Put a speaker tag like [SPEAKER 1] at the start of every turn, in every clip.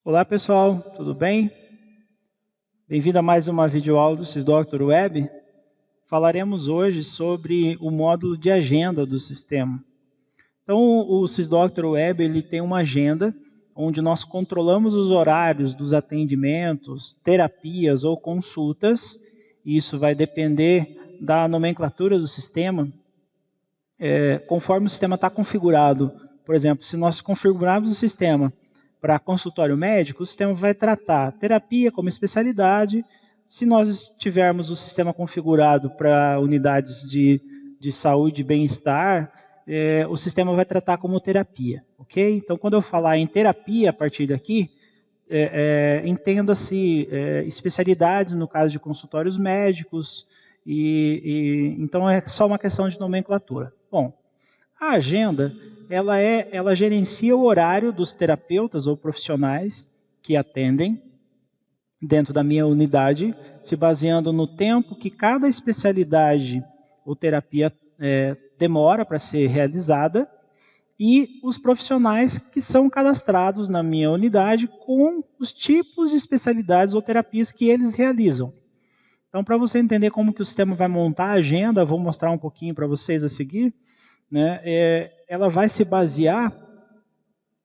[SPEAKER 1] Olá pessoal, tudo bem? Bem-vindo a mais uma videoaula do SysDoctor Web. Falaremos hoje sobre o módulo de agenda do sistema. Então, o SysDoctor Web ele tem uma agenda onde nós controlamos os horários dos atendimentos, terapias ou consultas. Isso vai depender da nomenclatura do sistema, conforme o sistema está configurado. Por exemplo, se nós configurarmos o sistema para consultório médico, o sistema vai tratar terapia como especialidade. Se nós tivermos o sistema configurado para unidades de saúde e bem-estar, o sistema vai tratar como terapia, ok? Então, quando eu falar em terapia a partir daqui, entenda-se especialidades no caso de consultórios médicos, então é só uma questão de nomenclatura. Bom, a agenda, ela gerencia o horário dos terapeutas ou profissionais que atendem dentro da minha unidade, se baseando no tempo que cada especialidade ou terapia demora para ser realizada, e os profissionais que são cadastrados na minha unidade com os tipos de especialidades ou terapias que eles realizam. Então, para você entender como que o sistema vai montar a agenda, vou mostrar um pouquinho para vocês a seguir, né? Ela vai se basear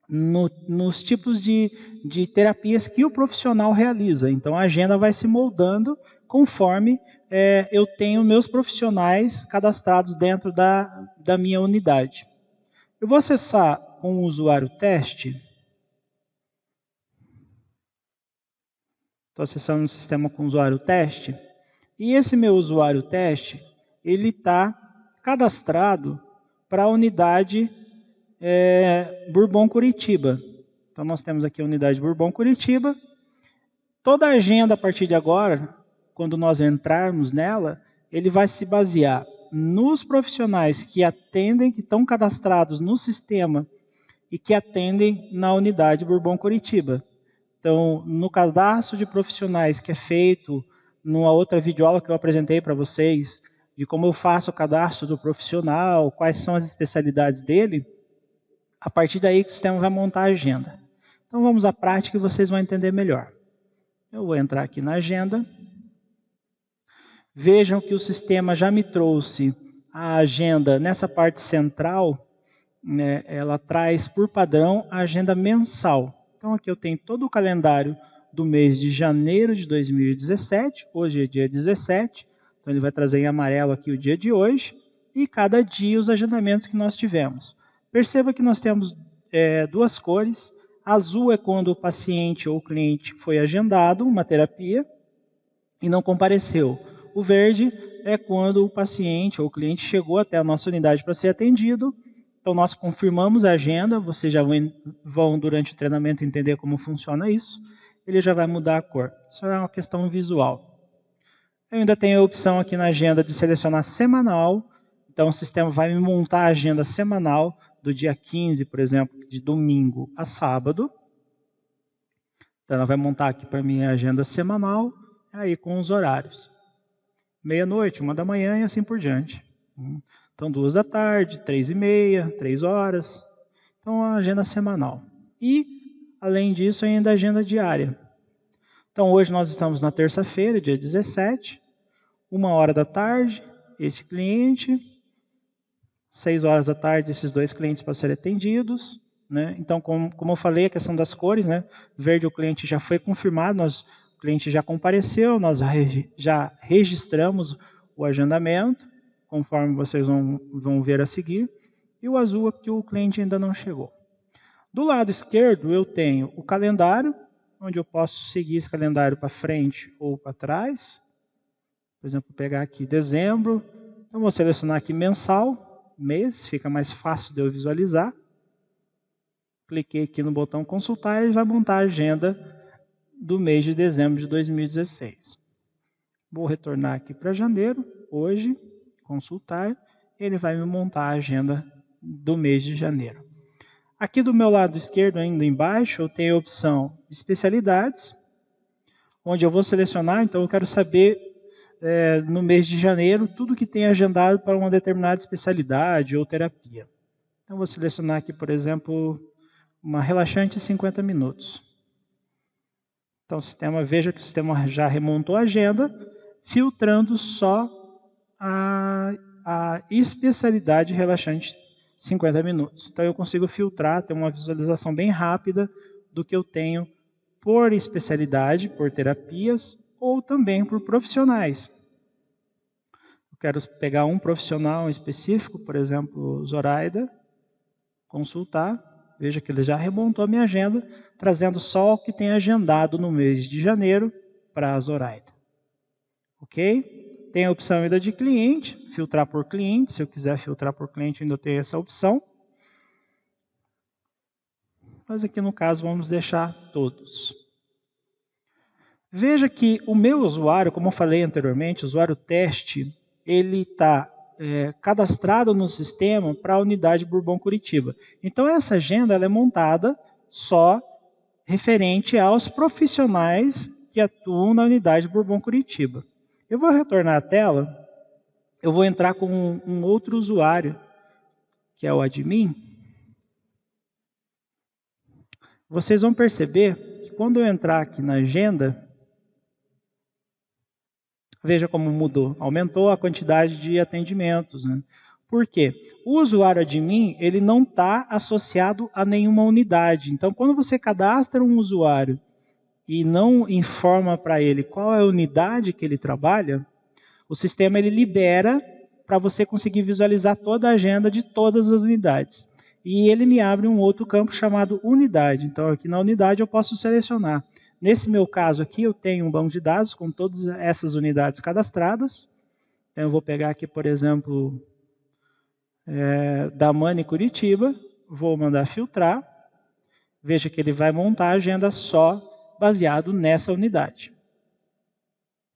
[SPEAKER 1] nos tipos de terapias que o profissional realiza. Então, a agenda vai se moldando conforme eu tenho meus profissionais cadastrados dentro da minha unidade. Eu vou acessar com o usuário teste. Estou acessando o sistema com o usuário teste. E esse meu usuário teste, ele está cadastrado para a unidade Bourbon Curitiba. Então, nós temos aqui a unidade Bourbon Curitiba. Toda a agenda, a partir de agora, quando nós entrarmos nela, ele vai se basear nos profissionais que atendem, que estão cadastrados no sistema e que atendem na unidade Bourbon Curitiba. Então, no cadastro de profissionais que é feito numa outra videoaula que eu apresentei para vocês, de como eu faço o cadastro do profissional, quais são as especialidades dele, a partir daí que o sistema vai montar a agenda. Então, vamos à prática e vocês vão entender melhor. Eu vou entrar aqui na agenda. Vejam que o sistema já me trouxe a agenda nessa parte central, né, ela traz por padrão a agenda mensal. Então aqui eu tenho todo o calendário do mês de janeiro de 2017, hoje é dia 17, então ele vai trazer em amarelo aqui o dia de hoje, e cada dia os agendamentos que nós tivemos. Perceba que nós temos duas cores, azul é quando o paciente ou o cliente foi agendado uma terapia e não compareceu. O verde é quando o paciente ou o cliente chegou até a nossa unidade para ser atendido. Então, nós confirmamos a agenda, vocês já vão durante o treinamento entender como funciona isso. Ele já vai mudar a cor. Isso é uma questão visual. Eu ainda tenho a opção aqui na agenda de selecionar semanal. Então, o sistema vai me montar a agenda semanal do dia 15, por exemplo, de domingo a sábado. Então, ela vai montar aqui para mim a agenda semanal, aí com os horários. Meia-noite, 1 da manhã e assim por diante. Então, 2 da tarde, 3h30, 3 horas. Então, a agenda semanal. E, além disso, ainda a agenda diária. Então, hoje nós estamos na terça-feira, dia 17, 1 da tarde, esse cliente, 6 horas da tarde, esses dois clientes para serem atendidos. Né? Então, como eu falei, a questão das cores, né? Verde o cliente já foi confirmado, o cliente já compareceu, nós já registramos o agendamento, conforme vocês vão ver a seguir, e o azul é que o cliente ainda não chegou. Do lado esquerdo eu tenho o calendário, onde eu posso seguir esse calendário para frente ou para trás. Por exemplo, vou pegar aqui dezembro, então vou selecionar aqui mensal, mês, fica mais fácil de eu visualizar. Cliquei aqui no botão consultar e ele vai montar a agenda do mês de dezembro de 2016. Vou retornar aqui para janeiro, hoje, consultar, ele vai me montar a agenda do mês de janeiro. Aqui do meu lado esquerdo, ainda embaixo, eu tenho a opção especialidades, onde eu vou selecionar, então eu quero saber no mês de janeiro, tudo que tem agendado para uma determinada especialidade ou terapia. Então vou selecionar aqui, por exemplo, uma relaxante 50 minutos. Então, veja que o sistema já remontou a agenda, filtrando só a especialidade relaxante 50 minutos. Então, eu consigo filtrar, ter uma visualização bem rápida do que eu tenho por especialidade, por terapias, ou também por profissionais. Eu quero pegar um profissional específico, por exemplo, Zoraida, consultar. Veja que ele já remontou a minha agenda, trazendo só o que tem agendado no mês de janeiro para a Zoraida. Ok? Tem a opção ainda de cliente, filtrar por cliente. Se eu quiser filtrar por cliente, ainda tem essa opção. Mas aqui no caso, vamos deixar todos. Veja que o meu usuário, como eu falei anteriormente, o usuário teste, ele está cadastrado no sistema para a unidade Bourbon Curitiba. Então, essa agenda ela é montada só referente aos profissionais que atuam na unidade Bourbon Curitiba. Eu vou retornar à tela, eu vou entrar com um outro usuário, que é o admin. Vocês vão perceber que quando eu entrar aqui na agenda, veja como mudou, aumentou a quantidade de atendimentos, né? Por quê? O usuário admin, ele não está associado a nenhuma unidade. Então, quando você cadastra um usuário e não informa para ele qual é a unidade que ele trabalha, o sistema ele libera para você conseguir visualizar toda a agenda de todas as unidades. E ele me abre um outro campo chamado unidade. Então, aqui na unidade eu posso selecionar. Nesse meu caso aqui, eu tenho um banco de dados com todas essas unidades cadastradas. Então, eu vou pegar aqui, por exemplo, da Mani Curitiba, vou mandar filtrar. Veja que ele vai montar a agenda só baseado nessa unidade.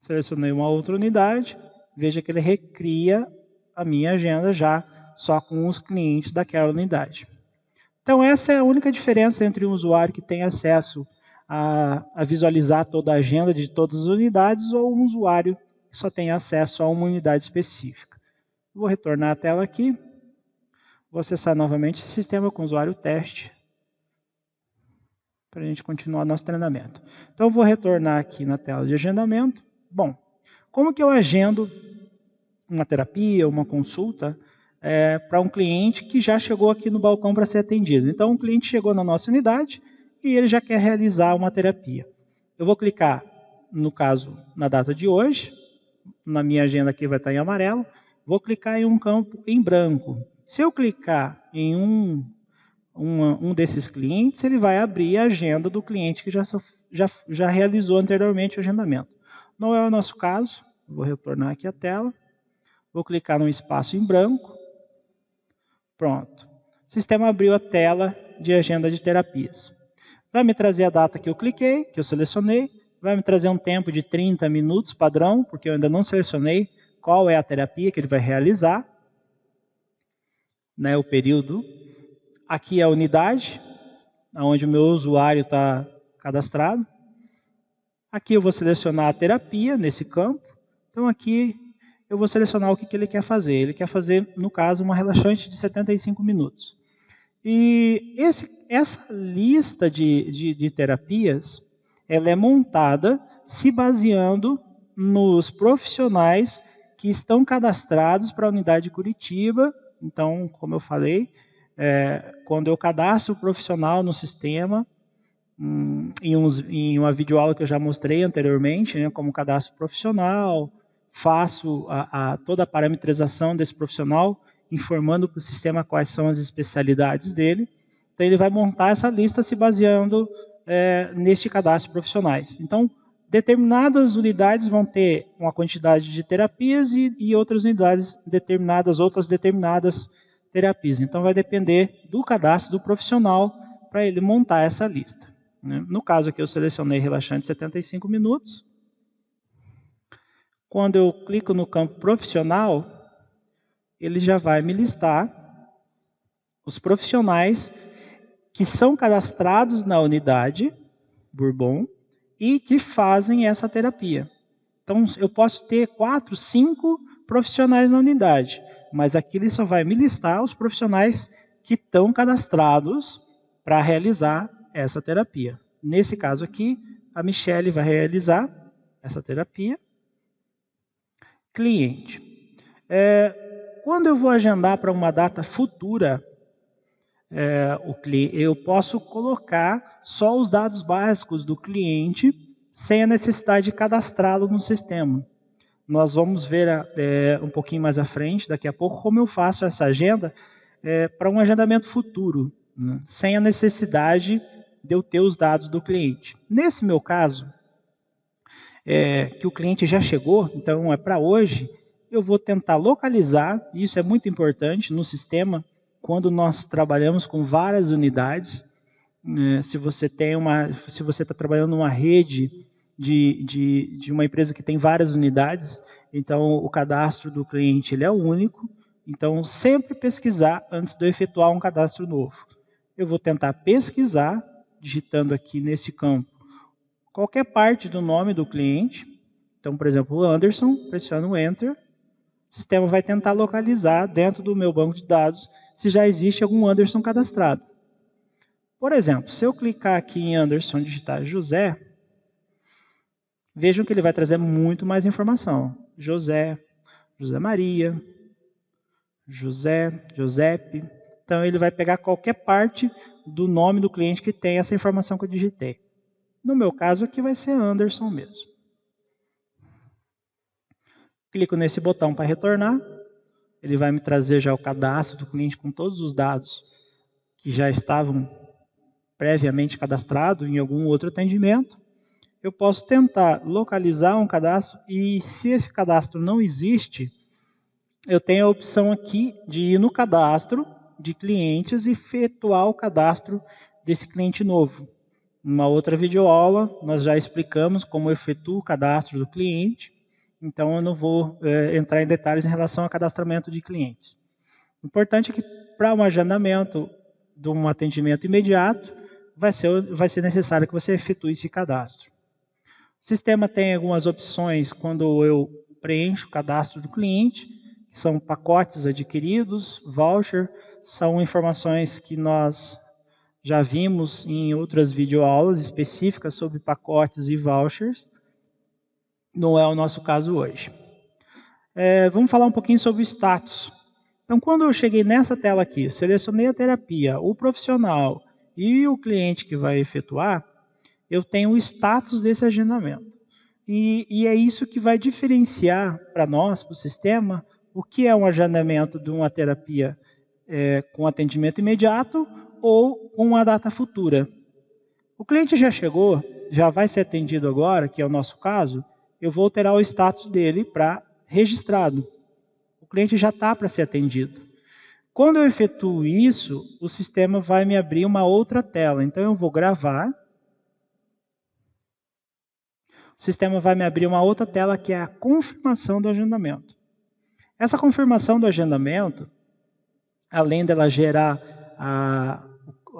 [SPEAKER 1] Selecionei uma outra unidade, veja que ele recria a minha agenda já só com os clientes daquela unidade. Então, essa é a única diferença entre um usuário que tem acesso a visualizar toda a agenda de todas as unidades ou um usuário que só tem acesso a uma unidade específica. Vou retornar a tela aqui. Vou acessar novamente esse sistema com o usuário teste para a gente continuar nosso treinamento. Então, eu vou retornar aqui na tela de agendamento. Bom, como que eu agendo uma terapia, uma consulta para um cliente que já chegou aqui no balcão para ser atendido? Então, um cliente chegou na nossa unidade e ele já quer realizar uma terapia. Eu vou clicar, no caso, na data de hoje. Na minha agenda aqui vai estar em amarelo. Vou clicar em um campo em branco. Se eu clicar em um desses clientes, ele vai abrir a agenda do cliente que já realizou anteriormente o agendamento. Não é o nosso caso. Vou retornar aqui a tela. Vou clicar no espaço em branco. Pronto. O sistema abriu a tela de agenda de terapias. Vai me trazer a data que eu cliquei, que eu selecionei. Vai me trazer um tempo de 30 minutos padrão, porque eu ainda não selecionei qual é a terapia que ele vai realizar. O período. Aqui é a unidade, onde o meu usuário está cadastrado. Aqui eu vou selecionar a terapia nesse campo. Então aqui eu vou selecionar o que ele quer fazer. Ele quer fazer, no caso, uma relaxante de 75 minutos. E essa lista de terapias, ela é montada se baseando nos profissionais que estão cadastrados para a unidade de Curitiba. Então, como eu falei, quando eu cadastro o profissional no sistema, em uma videoaula que eu já mostrei anteriormente, como cadastro profissional, faço toda a parametrização desse profissional, informando para o sistema quais são as especialidades dele. Então, ele vai montar essa lista se baseando neste cadastro de profissionais. Então, determinadas unidades vão ter uma quantidade de terapias e outras unidades outras determinadas terapias. Então, vai depender do cadastro do profissional para ele montar essa lista. No caso aqui, eu selecionei relaxante 75 minutos. Quando eu clico no campo profissional, ele já vai me listar os profissionais que são cadastrados na unidade Bourbon e que fazem essa terapia. Então, eu posso ter 4, 5 profissionais na unidade, mas aqui ele só vai me listar os profissionais que estão cadastrados para realizar essa terapia. Nesse caso aqui, a Michele vai realizar essa terapia. Cliente. Quando eu vou agendar para uma data futura, eu posso colocar só os dados básicos do cliente sem a necessidade de cadastrá-lo no sistema. Nós vamos ver um pouquinho mais à frente, daqui a pouco, como eu faço essa agenda para um agendamento futuro, né, sem a necessidade de eu ter os dados do cliente. Nesse meu caso, que o cliente já chegou, então é para hoje, eu vou tentar localizar, e isso é muito importante no sistema, quando nós trabalhamos com várias unidades. Se você está trabalhando numa rede de uma empresa que tem várias unidades, então o cadastro do cliente ele é único, então sempre pesquisar antes de eu efetuar um cadastro novo. Eu vou tentar pesquisar, digitando aqui nesse campo, qualquer parte do nome do cliente. Então, por exemplo, o Anderson, pressiono Enter, o sistema vai tentar localizar dentro do meu banco de dados se já existe algum Anderson cadastrado. Por exemplo, se eu clicar aqui em Anderson e digitar José, vejam que ele vai trazer muito mais informação. José, José Maria, José, Josepe. Então, ele vai pegar qualquer parte do nome do cliente que tem essa informação que eu digitei. No meu caso, aqui vai ser Anderson mesmo. Clico nesse botão para retornar. Ele vai me trazer já o cadastro do cliente com todos os dados que já estavam previamente cadastrados em algum outro atendimento. Eu posso tentar localizar um cadastro e, se esse cadastro não existe, eu tenho a opção aqui de ir no cadastro de clientes e efetuar o cadastro desse cliente novo. Numa outra videoaula, nós já explicamos como eu efetuo o cadastro do cliente, então eu não vou entrar em detalhes em relação ao cadastramento de clientes. O importante é que, para um agendamento de um atendimento imediato, vai ser necessário que você efetue esse cadastro. O sistema tem algumas opções quando eu preencho o cadastro do cliente, que são pacotes adquiridos, voucher, são informações que nós já vimos em outras videoaulas específicas sobre pacotes e vouchers. Não é o nosso caso hoje. Vamos falar um pouquinho sobre o status. Então, quando eu cheguei nessa tela aqui, selecionei a terapia, o profissional e o cliente que vai efetuar, eu tenho o status desse agendamento. E é isso que vai diferenciar para nós, para o sistema, o que é um agendamento de uma terapia com atendimento imediato ou com uma data futura. O cliente já chegou, já vai ser atendido agora, que é o nosso caso, eu vou alterar o status dele para registrado. O cliente já está para ser atendido. Quando eu efetuo isso, o sistema vai me abrir uma outra tela. Então, eu vou gravar. O sistema vai me abrir uma outra tela, que é a confirmação do agendamento. Essa confirmação do agendamento, além dela gerar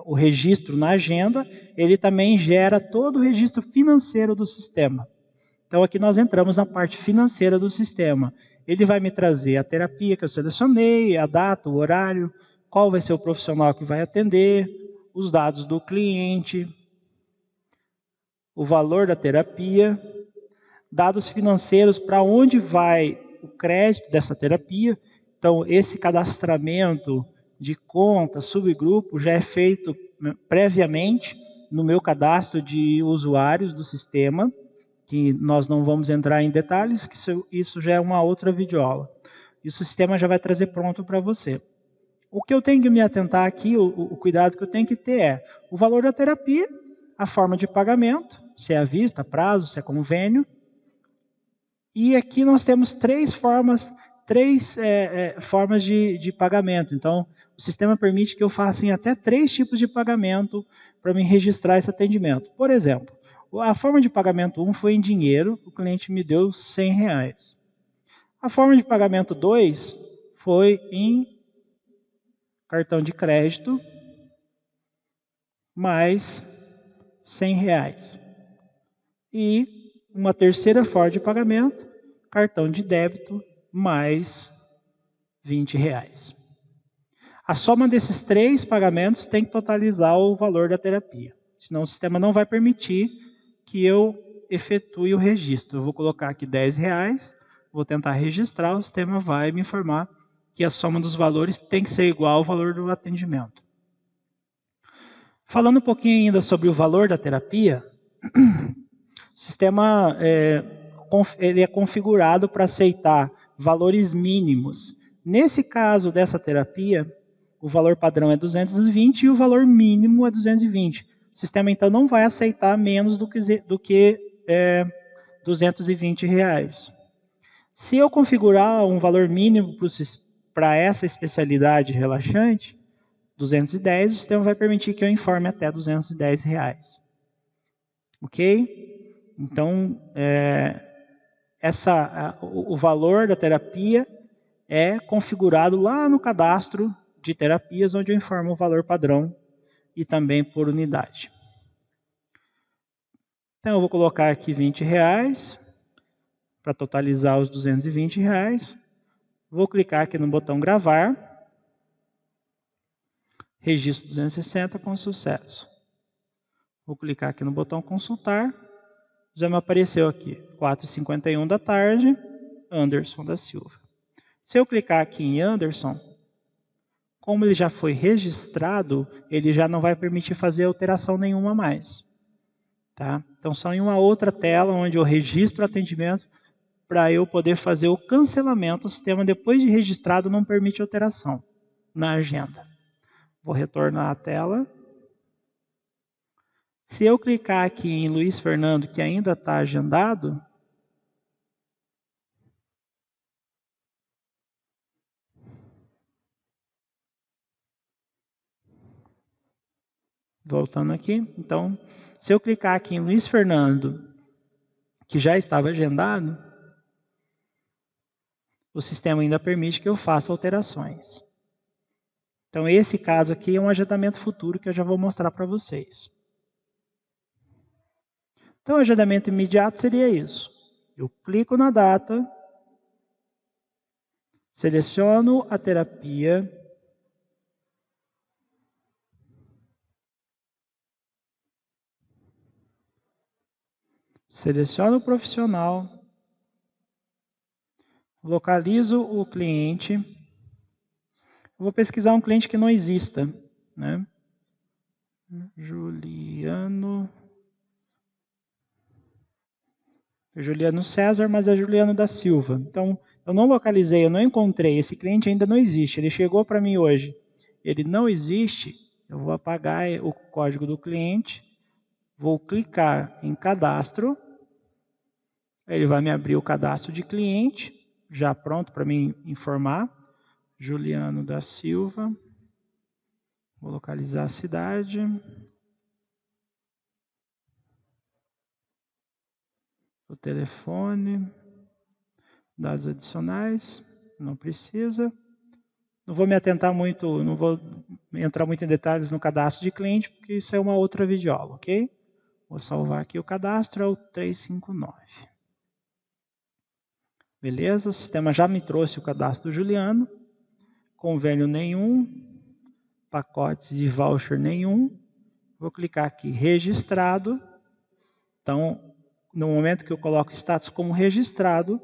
[SPEAKER 1] o registro na agenda, ele também gera todo o registro financeiro do sistema. Então, aqui nós entramos na parte financeira do sistema. Ele vai me trazer a terapia que eu selecionei, a data, o horário, qual vai ser o profissional que vai atender, os dados do cliente, o valor da terapia, dados financeiros para onde vai o crédito dessa terapia. Então, esse cadastramento de conta, subgrupo, já é feito previamente no meu cadastro de usuários do sistema, que nós não vamos entrar em detalhes, que isso já é uma outra videoaula. E o sistema já vai trazer pronto para você. O que eu tenho que me atentar aqui, o cuidado que eu tenho que ter é o valor da terapia, a forma de pagamento, se é à vista, prazo, se é convênio. E aqui nós temos três formas de pagamento. Então, o sistema permite que eu faça em até 3 tipos de pagamento para me registrar esse atendimento. Por exemplo, a forma de pagamento 1 foi em dinheiro, o cliente me deu R$100. A forma de pagamento 2 foi em cartão de crédito, mais R$100. E uma terceira forma de pagamento, cartão de débito, mais R$20. A soma desses 3 pagamentos tem que totalizar o valor da terapia. Senão o sistema não vai permitir que eu efetue o registro. Eu vou colocar aqui R$10, vou tentar registrar, o sistema vai me informar que a soma dos valores tem que ser igual ao valor do atendimento. Falando um pouquinho ainda sobre o valor da terapia, o sistema ele é configurado para aceitar valores mínimos. Nesse caso dessa terapia, o valor padrão é 220 e o valor mínimo é 220. O sistema então não vai aceitar menos do que R$220. Se eu configurar um valor mínimo para essa especialidade relaxante, 210, o sistema vai permitir que eu informe até R$210. Ok? Então, o valor da terapia é configurado lá no cadastro de terapias, onde eu informo o valor padrão e também por unidade. Então, eu vou colocar aqui R$20 para totalizar os R$220. Vou clicar aqui no botão gravar. Registro 260 com sucesso. Vou clicar aqui no botão consultar. Já me apareceu aqui, 4h51 da tarde, Anderson da Silva. Se eu clicar aqui em Anderson, como ele já foi registrado, ele já não vai permitir fazer alteração nenhuma mais. Tá? Então, só em uma outra tela, onde eu registro o atendimento, para eu poder fazer o cancelamento. O sistema, depois de registrado, não permite alteração na agenda. Vou retornar à tela. Se eu clicar aqui em Luiz Fernando, que ainda está agendado, voltando aqui, então, se eu clicar aqui em Luiz Fernando, que já estava agendado, o sistema ainda permite que eu faça alterações. Então, esse caso aqui é um agendamento futuro que eu já vou mostrar para vocês. Então, o agendamento imediato seria isso. Eu clico na data, seleciono a terapia, seleciono o profissional, localizo o cliente. Vou pesquisar um cliente que não exista, né? Juliano César, mas é Juliano da Silva. Então, eu não localizei, eu não encontrei. Esse cliente ainda não existe. Ele chegou para mim hoje. Ele não existe. Eu vou apagar o código do cliente. Vou clicar em cadastro. Ele vai me abrir o cadastro de cliente, já pronto para me informar. Juliano da Silva. Vou localizar a cidade. O telefone. Dados adicionais. Não precisa. Não vou me atentar muito, não vou entrar muito em detalhes no cadastro de cliente, porque isso é uma outra videoaula, ok? Vou salvar aqui o cadastro, é o 359. Beleza? O sistema já me trouxe o cadastro do Juliano. Convênio nenhum. Pacotes de voucher nenhum. Vou clicar aqui, registrado. Então, no momento que eu coloco status como registrado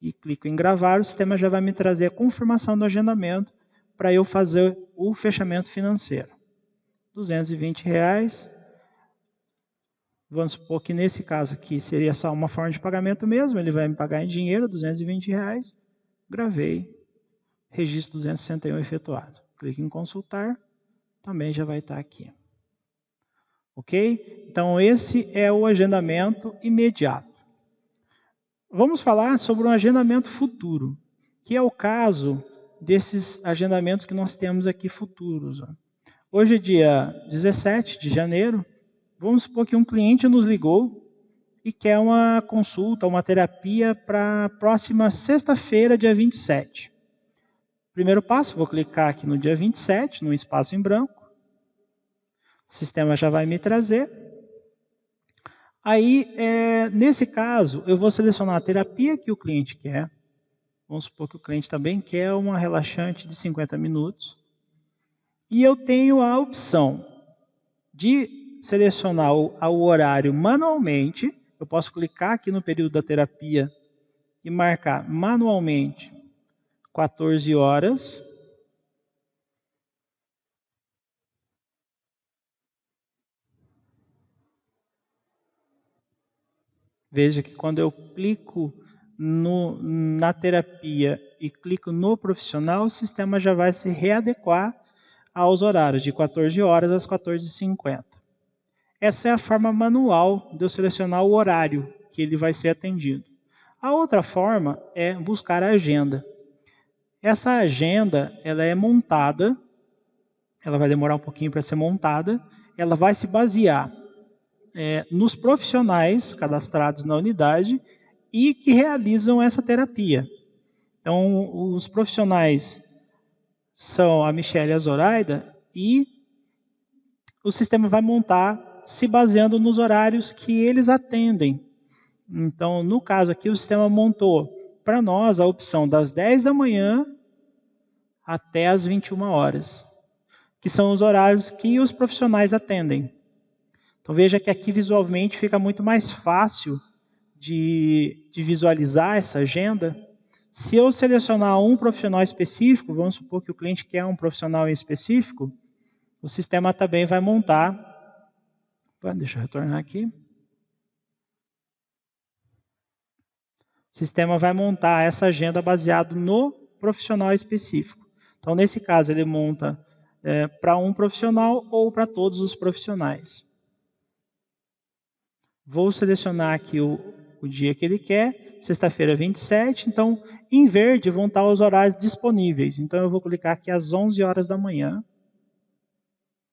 [SPEAKER 1] e clico em gravar, o sistema já vai me trazer a confirmação do agendamento para eu fazer o fechamento financeiro. R$220. Vamos supor que nesse caso aqui seria só uma forma de pagamento mesmo, ele vai me pagar em dinheiro, R$220. Gravei, registro 261 efetuado. Clique em consultar, também já vai estar aqui. Ok? Então, esse é o agendamento imediato. Vamos falar sobre um agendamento futuro, que é o caso desses agendamentos que nós temos aqui futuros. Hoje é dia 17 de janeiro, vamos supor que um cliente nos ligou e quer uma consulta, uma terapia para a próxima sexta-feira, dia 27. Primeiro passo, vou clicar aqui no dia 27, no espaço em branco. O sistema já vai me trazer. Aí, nesse caso, eu vou selecionar a terapia que o cliente quer. Vamos supor que o cliente também quer uma relaxante de 50 minutos. E eu tenho a opção de selecionar o horário manualmente, eu posso clicar aqui no período da terapia e marcar manualmente 14 horas. Veja que quando eu clico na terapia e clico no profissional, o sistema já vai se readequar aos horários de 14 horas às 14h50. Essa é a forma manual de eu selecionar o horário que ele vai ser atendido. A outra forma é buscar a agenda. Essa agenda, ela é montada, ela vai demorar um pouquinho para ser montada, ela vai se basear nos profissionais cadastrados na unidade e que realizam essa terapia. Então, os profissionais são a Michelle e a Zoraida e o sistema vai montar se baseando nos horários que eles atendem. Então, no caso aqui, o sistema montou para nós a opção das 10 da manhã até as 21 horas, que são os horários que os profissionais atendem. Então veja que aqui visualmente fica muito mais fácil de visualizar essa agenda. Se eu selecionar um profissional específico, vamos supor que o cliente quer um profissional em específico, o sistema também vai montar. Deixa eu retornar aqui. O sistema vai montar essa agenda baseado no profissional específico. Então nesse caso ele monta para um profissional ou para todos os profissionais. Vou selecionar aqui o dia que ele quer, sexta-feira 27, então em verde vão estar os horários disponíveis. Então eu vou clicar aqui às 11 horas da manhã.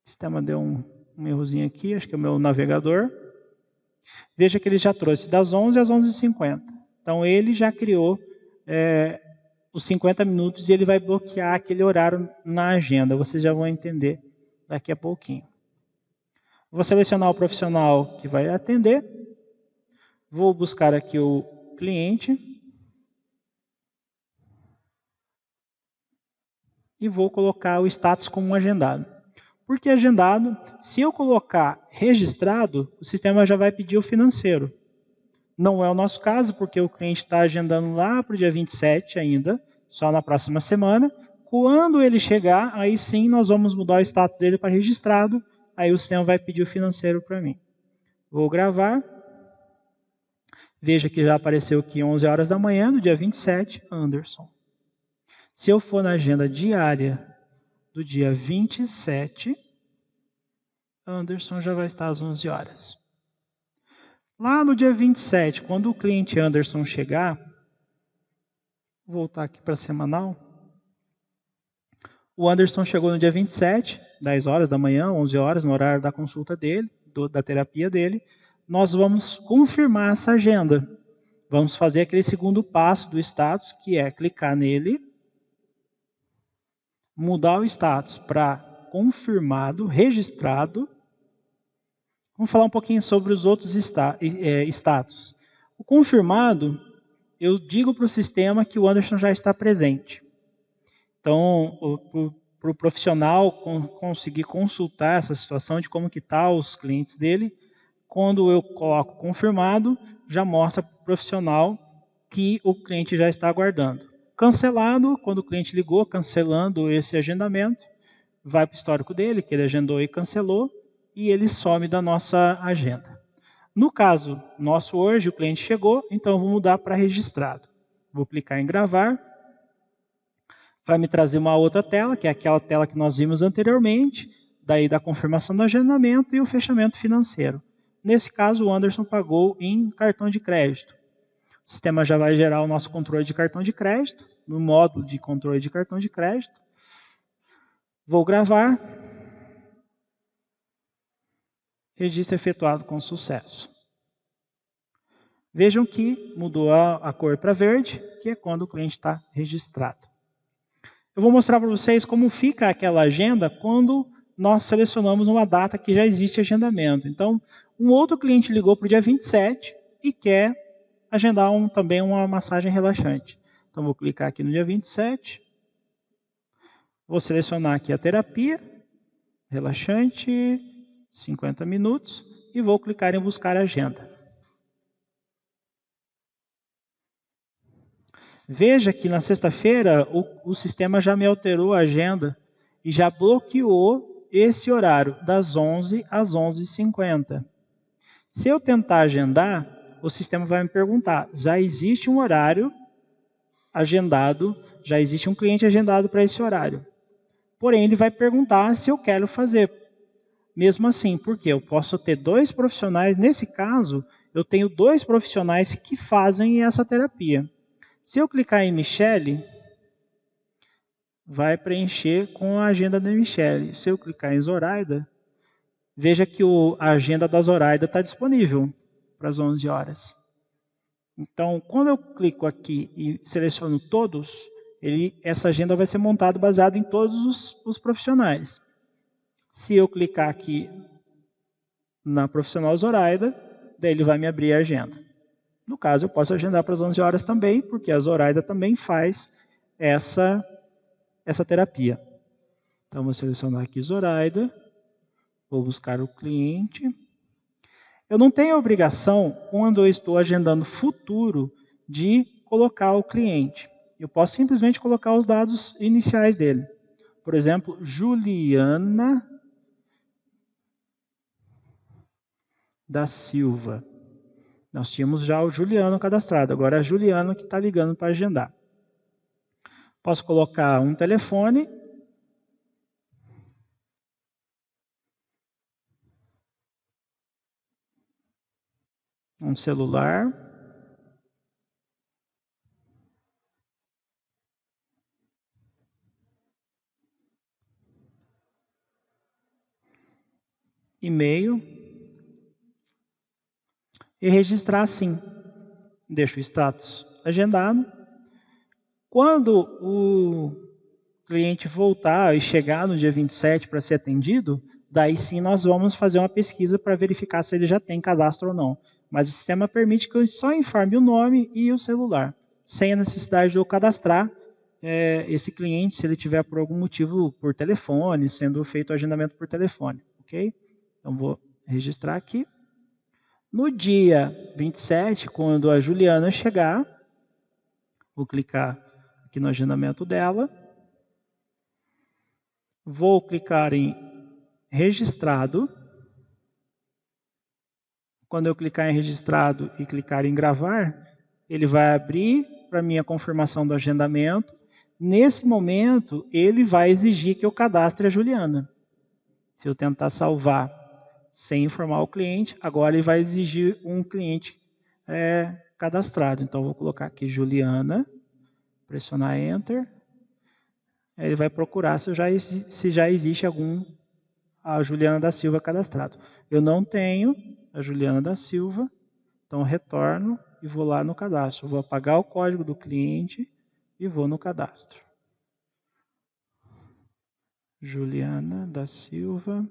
[SPEAKER 1] O sistema deu um errozinho aqui, acho que é o meu navegador. Veja que ele já trouxe das 11 às 11h50. Então ele já criou os 50 minutos e ele vai bloquear aquele horário na agenda. Vocês já vão entender daqui a pouquinho. Vou selecionar o profissional que vai atender. Vou buscar aqui o cliente. E vou colocar o status como agendado. Por que agendado? Se eu colocar registrado, o sistema já vai pedir o financeiro. Não é o nosso caso, porque o cliente está agendando lá para o dia 27 ainda, só na próxima semana. Quando ele chegar, aí sim nós vamos mudar o status dele para registrado. Aí o sistema vai pedir o financeiro para mim. Vou gravar. Veja que já apareceu aqui 11 horas da manhã, do dia 27, Anderson. Se eu for na agenda diária do dia 27, Anderson já vai estar às 11 horas. Lá no dia 27, quando o cliente Anderson chegar, vou voltar aqui para semanal. O Anderson chegou no dia 27, 10 horas da manhã, 11 horas, no horário da consulta dele, da terapia dele. Nós vamos confirmar essa agenda. Vamos fazer aquele segundo passo do status, que é clicar nele, mudar o status para confirmado, registrado. Vamos falar um pouquinho sobre os outros status. O confirmado, eu digo para o sistema que o Anderson já está presente. Então, para o profissional conseguir consultar essa situação de como que está os clientes dele, quando eu coloco confirmado, já mostra para o profissional que o cliente já está aguardando. Cancelado, quando o cliente ligou, cancelando esse agendamento, vai para o histórico dele, que ele agendou e cancelou, e ele some da nossa agenda. No caso nosso hoje, o cliente chegou, então eu vou mudar para registrado. Vou clicar em gravar. Vai me trazer uma outra tela, que é aquela tela que nós vimos anteriormente, daí da confirmação do agendamento e o fechamento financeiro. Nesse caso, o Anderson pagou em cartão de crédito. O sistema já vai gerar o nosso controle de cartão de crédito, no módulo de controle de cartão de crédito. Vou gravar. Registro efetuado com sucesso. Vejam que mudou a cor para verde, que é quando o cliente está registrado. Eu vou mostrar para vocês como fica aquela agenda quando nós selecionamos uma data que já existe agendamento. Então, um outro cliente ligou para o dia 27 e quer agendar também uma massagem relaxante. Então, vou clicar aqui no dia 27. Vou selecionar aqui a terapia relaxante. 50 minutos e vou clicar em buscar agenda. Veja que na sexta-feira o sistema já me alterou a agenda e já bloqueou esse horário das 11 às 11h50. Se eu tentar agendar, o sistema vai me perguntar, já existe um horário agendado, já existe um cliente agendado para esse horário. Porém, ele vai perguntar se eu quero fazer. Mesmo assim, porque eu posso ter 2 profissionais, nesse caso, eu tenho 2 profissionais que fazem essa terapia. Se eu clicar em Michele, vai preencher com a agenda da Michele. Se eu clicar em Zoraida, veja que a agenda da Zoraida está disponível para as 11 horas. Então, quando eu clico aqui e seleciono todos, essa agenda vai ser montada baseada em todos os profissionais. Se eu clicar aqui na profissional Zoraida, daí ele vai me abrir a agenda. No caso, eu posso agendar para as 11 horas também, porque a Zoraida também faz essa terapia. Então, vou selecionar aqui Zoraida, vou buscar o cliente. Eu não tenho a obrigação, quando eu estou agendando futuro, de colocar o cliente. Eu posso simplesmente colocar os dados iniciais dele. Por exemplo, Juliana da Silva. Nós tínhamos já o Juliano cadastrado, agora é a Juliana que está ligando para agendar. Posso colocar um telefone. Um celular. E-mail. E registrar assim. Deixo o status agendado. Quando o cliente voltar e chegar no dia 27 para ser atendido, daí sim nós vamos fazer uma pesquisa para verificar se ele já tem cadastro ou não. Mas o sistema permite que eu só informe o nome e o celular, sem a necessidade de eu cadastrar esse cliente, se ele tiver por algum motivo por telefone, sendo feito o agendamento por telefone. Ok? Então vou registrar aqui. No dia 27, quando a Juliana chegar, vou clicar aqui no agendamento dela. Vou clicar em registrado. Quando eu clicar em registrado e clicar em gravar, ele vai abrir para mim a confirmação do agendamento. Nesse momento, ele vai exigir que eu cadastre a Juliana. Se eu tentar salvar sem informar o cliente, agora ele vai exigir um cliente cadastrado. Então, eu vou colocar aqui Juliana, pressionar Enter. Ele vai procurar se já existe a Juliana da Silva cadastrado. Eu não tenho a Juliana da Silva, então retorno e vou lá no cadastro. Vou apagar o código do cliente e vou no cadastro. Juliana da Silva,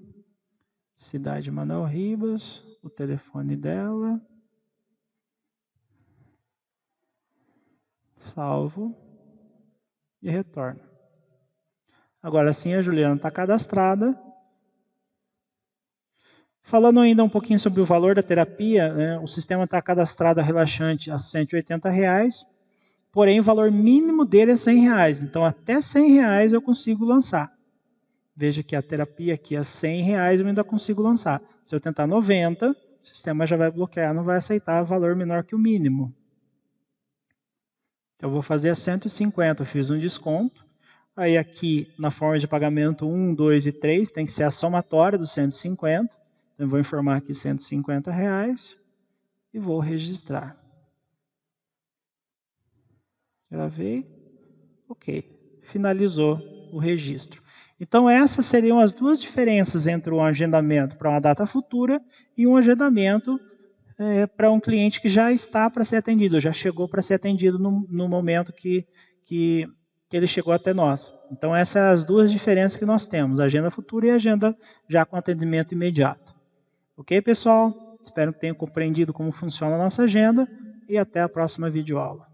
[SPEAKER 1] cidade Manoel Ribas, o telefone dela. Salvo e retorno. Agora sim, a Juliana está cadastrada. Falando ainda um pouquinho sobre o valor da terapia, né, o sistema está cadastrado a relaxante a R$180, porém o valor mínimo dele é R$100. Então até R$100 eu consigo lançar. Veja que a terapia aqui é R$100, eu ainda consigo lançar. Se eu tentar 90, o sistema já vai bloquear, não vai aceitar valor menor que o mínimo. Então eu vou fazer a 150, eu fiz um desconto. Aí aqui na forma de pagamento 1, 2 e 3 tem que ser a somatória dos 150. Então eu vou informar aqui R$150 e vou registrar. Gravei. Ok. Finalizou o registro. Então essas seriam as duas diferenças entre um agendamento para uma data futura e um agendamento para um cliente que já está para ser atendido, já chegou para ser atendido no momento que ele chegou até nós. Então essas são as duas diferenças que nós temos, agenda futura e agenda já com atendimento imediato. Ok, pessoal? Espero que tenham compreendido como funciona a nossa agenda e até a próxima videoaula.